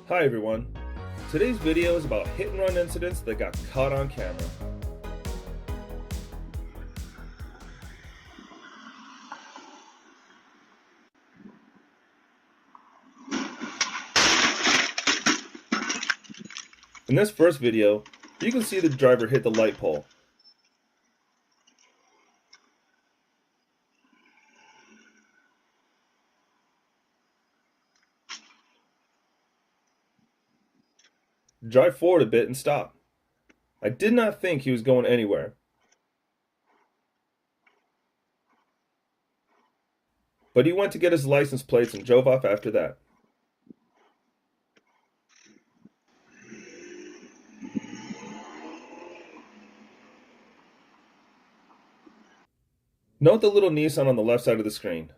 Hi everyone. Today's video is about hit and run incidents that got caught on camera. In this first video, you can see the driver hit the light pole. Drive forward a bit and stop. I did not think he was going anywhere. But he went to get his license plates and drove off after that. Note the little Nissan on the left side of the screen.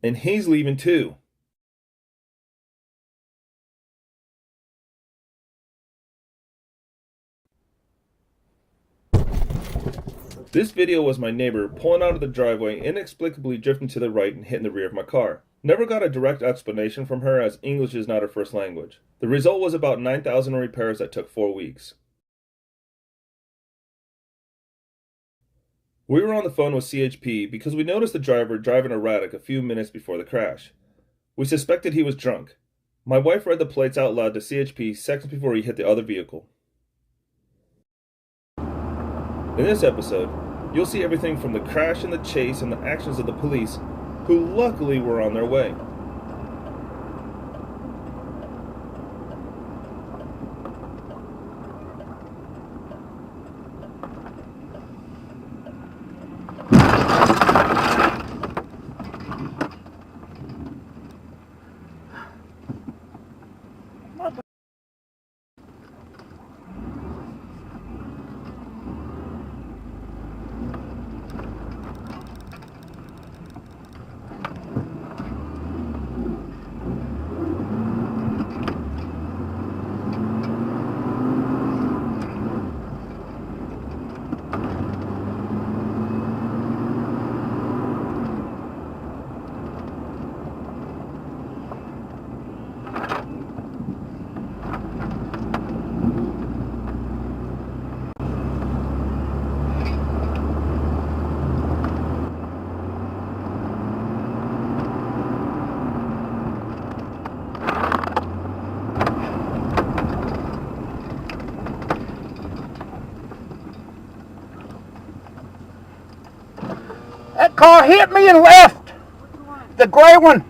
And he's leaving too. This video was my neighbor pulling out of the driveway, inexplicably drifting to the right and hitting the rear of my car. Never got a direct explanation from her, as English is not her first language. The result was about 9,000 repairs that took 4 weeks. We were on the phone with CHP because we noticed the driver driving erratic a few minutes before the crash. We suspected he was drunk. My wife read the plates out loud to CHP seconds before he hit the other vehicle. In this episode, you'll see everything from the crash and the chase and the actions of the police, who luckily were on their way. That car hit me and left. The gray one.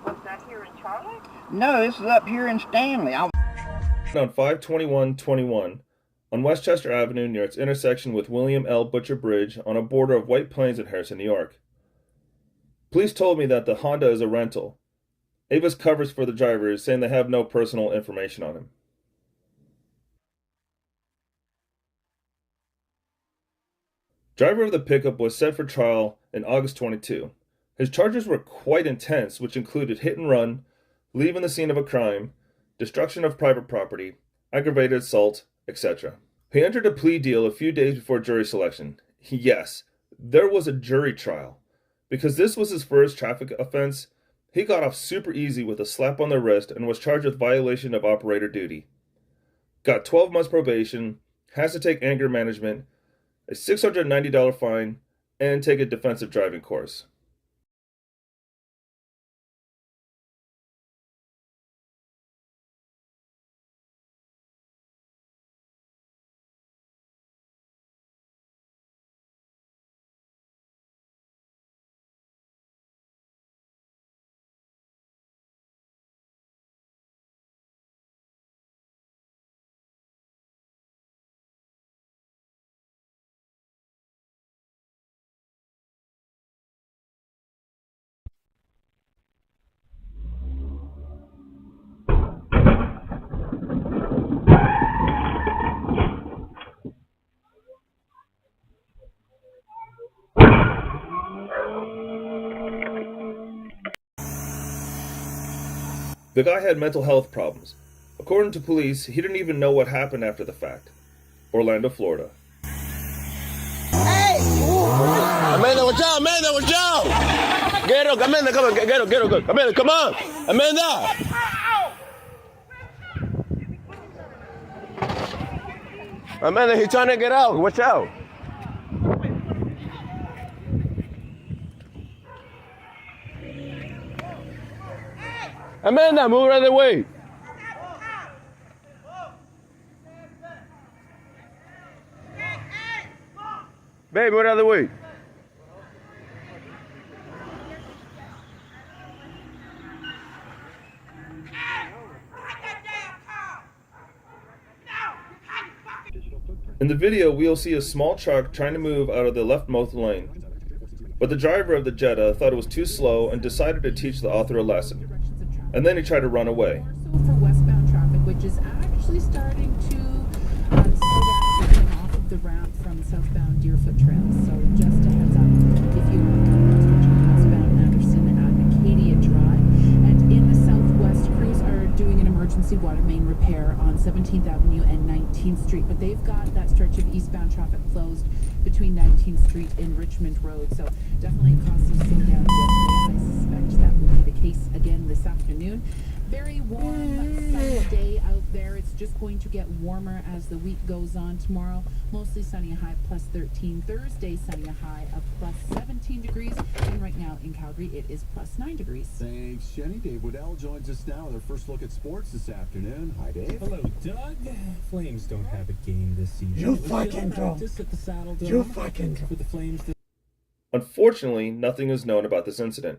Was that here in Charlotte? No, this is up here in Stanley. On 52121 on Westchester Avenue near its intersection with William L. Butcher Bridge on a border of White Plains and Harrison, New York. Police told me that the Honda is a rental. Avis covers for the driver, saying they have no personal information on him. Driver of the pickup was set for trial in August 22. His charges were quite intense, which included hit and run, leaving the scene of a crime, destruction of private property, aggravated assault, etc. He entered a plea deal a few days before jury selection. Yes, there was a jury trial. Because this was his first traffic offense, he got off super easy with a slap on the wrist and was charged with violation of operator duty. Got 12 months probation, has to take anger management, a $690 fine, and take a defensive driving course. The guy had mental health problems. According to police, he didn't even know what happened after the fact. Orlando, Florida. Hey! Amanda, watch out! Amanda, watch out! Get up, Amanda, come on, get up. Amanda, come on! Amanda! Amanda, he's trying to get out. Watch out. Amanda, move out of the way. Babe, move out of the way. In the video, we'll see a small truck trying to move out of the leftmost lane. But the driver of the Jetta thought it was too slow and decided to teach the author a lesson. And then he tried to run away. So for westbound traffic, which is actually starting to slow down as we're coming off of the ramp from southbound Deerfoot Trail. So just a heads up if you want to come westbound Anderson at Acadia Drive. And in the southwest, crews are doing an emergency water main repair on 17th Avenue and 19th Street. But they've got that stretch of eastbound traffic closed between 19th Street and Richmond Road. So definitely caused some slowdown yesterday. I suspect that will be the case again this afternoon. Very warm, sunny day out there. It's just going to get warmer as the week goes on. Tomorrow, mostly sunny, a high of plus 13. Thursday, sunny, a high of plus 17 degrees. And right now in Calgary, it is plus 9 degrees. Thanks, Jenny. Dave Waddell joins us now with our first look at sports this afternoon. Hi, Dave. Hello, Doug. Flames don't have a game this season. You fucking don't. Just at the Saddle Dome. You fucking don't. For the Flames. Unfortunately, nothing is known about this incident.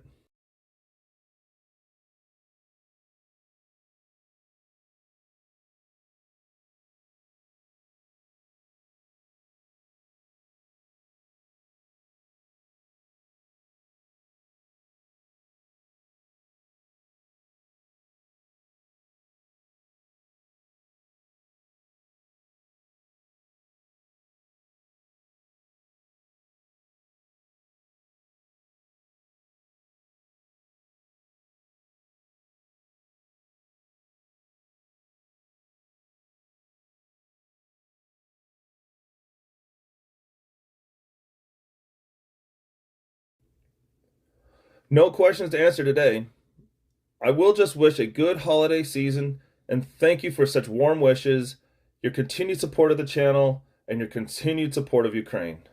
No questions to answer today. I will just wish a good holiday season and thank you for such warm wishes, your continued support of the channel, and your continued support of Ukraine.